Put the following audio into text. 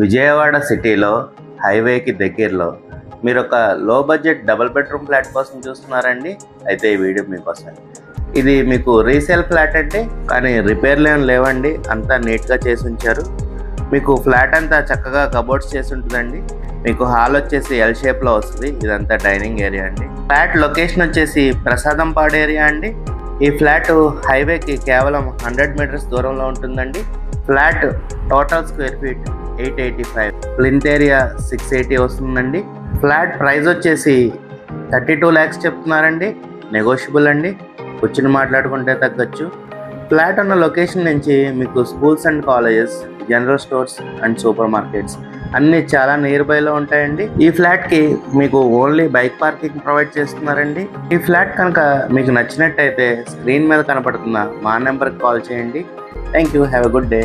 విజయవాడ సిటీలో హైవేకి దగ్గరలో మీరు ఒక లో బడ్జెట్ డబుల్ బెడ్రూమ్ ఫ్లాట్ కోసం చూస్తున్నారండి. అయితే ఈ వీడియో మీకోసం. ఇది మీకు రీసేల్ ఫ్లాట్ అంటే కానీ రిపేర్లు ఏం లేవండి, అంతా నీట్గా చేసి ఉంచారు. మీకు ఫ్లాట్ అంతా చక్కగా కబోర్డ్స్ చేసి ఉంటుందండి. మీకు హాల్ వచ్చేసి ఎల్ షేప్లో వస్తుంది. ఇదంతా డైనింగ్ ఏరియా అండి. ఫ్లాట్ లొకేషన్ వచ్చేసి ప్రసాదంపాడు ఏరియా అండి. ఈ ఫ్లాట్ హైవేకి కేవలం 100 మీటర్స్ దూరంలో ఉంటుందండి. Flat total square feet 885, plinth area 680 వస్తుందండి. ఫ్లాట్ ప్రైస్ వచ్చేసి 32 lakhs చెప్తున్నారండి. నెగోషియబుల్ అండి, కూర్చుని మాట్లాడుకుంటే తగ్గచ్చు. ఫ్లాట్ ఉన్న లొకేషన్ నుంచి మీకు schools and colleges, general stores and super markets అన్నీ చాలా నియర్ బైలో ఉంటాయండి. ఈ ఫ్లాట్కి మీకు ఓన్లీ బైక్ పార్కింగ్ ప్రొవైడ్ చేస్తున్నారండి. ఈ ఫ్లాట్ కనుక మీకు నచ్చినట్టయితే స్క్రీన్ మీద కనపడుతున్న మా నెంబర్కి కాల్ చేయండి. Thank you. Have a good day.